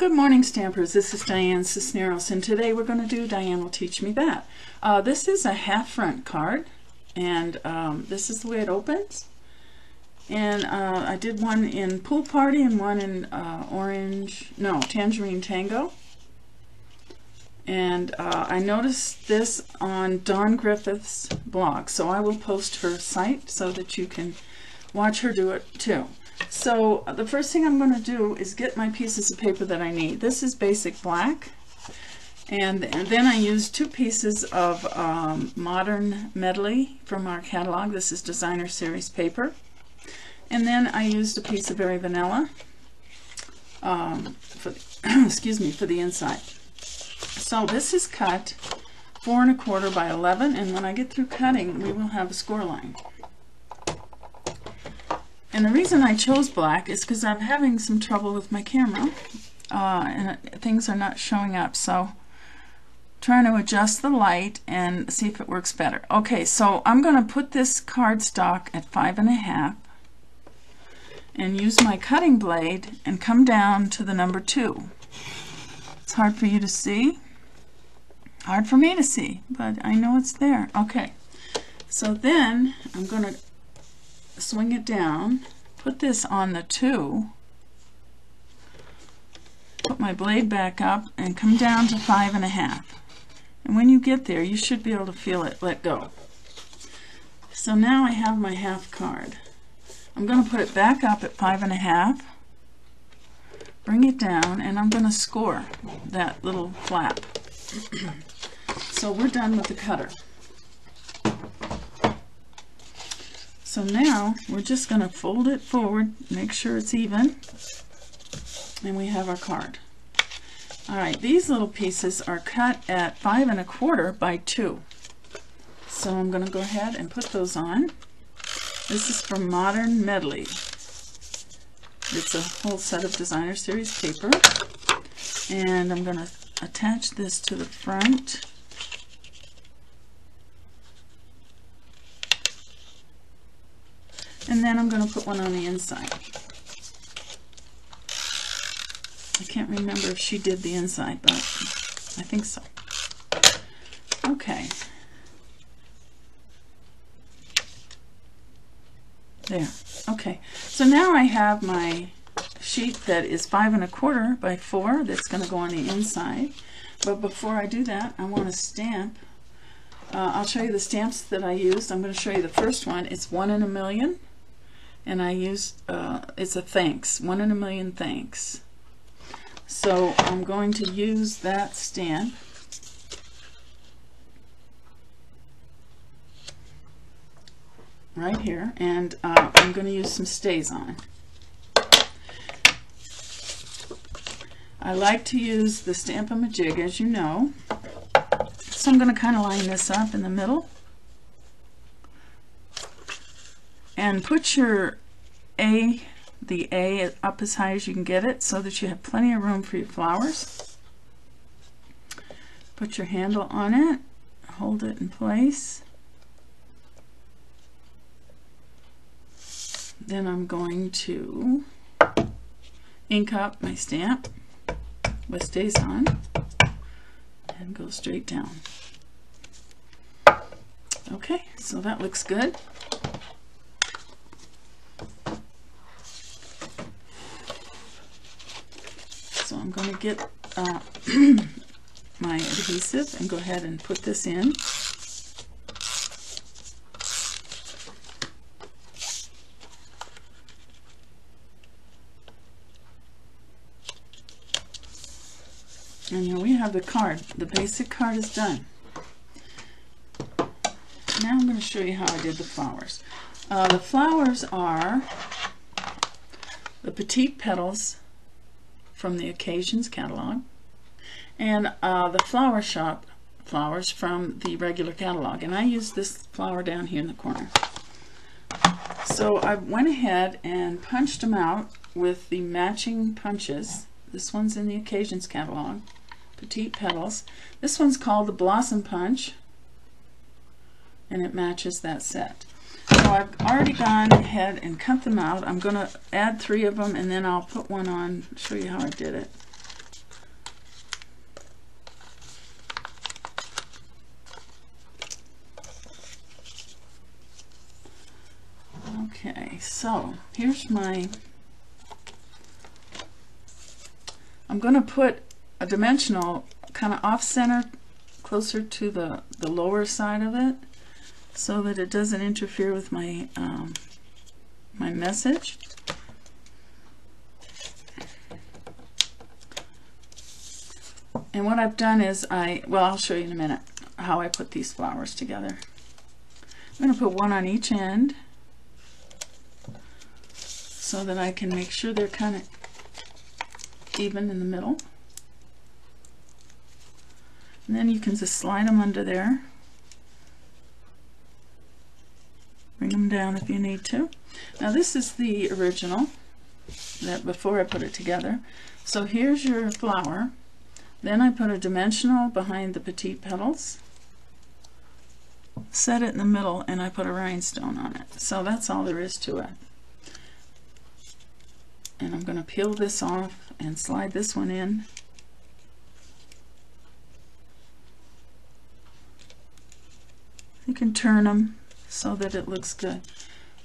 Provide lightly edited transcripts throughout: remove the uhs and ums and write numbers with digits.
Good morning, Stampers. This is Dianne Cisneros, and today we're going to do Dianne Will Teach Me That. This is a half front card, and this is the way it opens. And I did one in Pool Party and one in Tangerine Tango. And I noticed this on Dawn Griffith's blog, so I will post her site so that you can watch her do it too. So the first thing I'm going to do is get my pieces of paper that I need. This is basic black, and then I used two pieces of Modern Medley from our catalog. This is designer series paper, and then I used a piece of Very Vanilla for the inside. So this is cut 4 1/4 by 11, and when I get through cutting we will have a score line. And the reason I chose black is because I'm having some trouble with my camera and things are not showing up, so trying to adjust the light and see if it works better. Okay, so I'm going to put this cardstock at 5 1/2 and use my cutting blade and come down to the number 2. It's hard for you to see, hard for me to see, but I know it's there. Okay, so then I'm going to swing it down, put this on the 2, put my blade back up and come down to 5 1/2. And when you get there you should be able to feel it let go. So now I have my half card. I'm going to put it back up at 5 1/2, bring it down, and I'm going to score that little flap. So we're done with the cutter. So now we're just going to fold it forward, make sure it's even, and we have our card. Alright, these little pieces are cut at 5 1/4 by 2. So I'm going to go ahead and put those on. This is from Modern Medley. It's a whole set of designer series paper. And I'm going to attach this to the front. And then I'm going to put one on the inside. I can't remember if she did the inside, but I think so. Okay. There. Okay. So now I have my sheet that is 5 1/4 by 4 that's going to go on the inside. But before I do that, I want to stamp. I'll show you the stamps that I used. I'm going to show you the first one. It's 1 in a million. And I used, it's a thanks, 1 in a million thanks. So I'm going to use that stamp. Right here, and I'm going to use some stays on. I like to use the Stampin'-Up, as you know. So I'm going to kind of line this up in the middle. And put your the A up as high as you can get it so that you have plenty of room for your flowers. Put your handle on it, hold it in place. Then I'm going to ink up my stamp with stays on and go straight down. Okay, so that looks good. So I'm going to get my adhesive and go ahead and put this in. And here we have the card. The basic card is done. Now I'm going to show you how I did the flowers. The flowers are the Petite Petals from the Occasions catalog, and the Flower Shop flowers from the regular catalog. And I used this flower down here in the corner. So I went ahead and punched them out with the matching punches. This one's in the Occasions catalog, Petite Petals. This one's called the Blossom Punch, and it matches that set. So I've already gone ahead and cut them out. I'm going to add 3 of them, and then I'll put one on, show you how I did it. Okay, so here's my, I'm going to put a dimensional kind of off center closer to the lower side of it so that it doesn't interfere with my my message. And what I've done is well, I'll show you in a minute how I put these flowers together. I'm going to put one on each end so that I can make sure they're kind of even in the middle. And then you can just slide them under there. Bring them down if you need to. Now this is the original that before I put it together. So here's your flower. Then I put a dimensional behind the Petite petals, set it in the middle, and I put a rhinestone on it. So that's all there is to it. And I'm going to peel this off and slide this one in. You can turn them so that it looks good.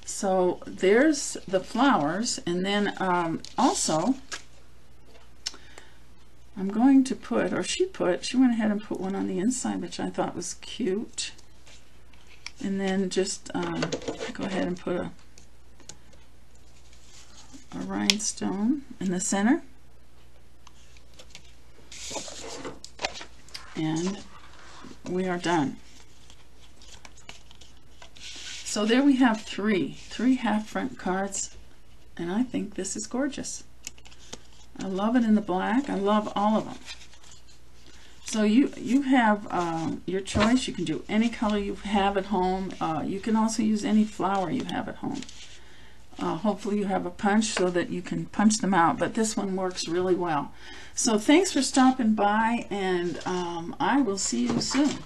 So there's the flowers, and then also I'm going to put, or she went ahead and put one on the inside, which I thought was cute. And then just go ahead and put a rhinestone in the center. And we are done. So there we have three half front cards, and I think this is gorgeous. I love it in the black. I love all of them. So you have your choice. You can do any color you have at home. You can also use any flower you have at home. Hopefully you have a punch so that you can punch them out, but this one works really well. So thanks for stopping by, and I will see you soon.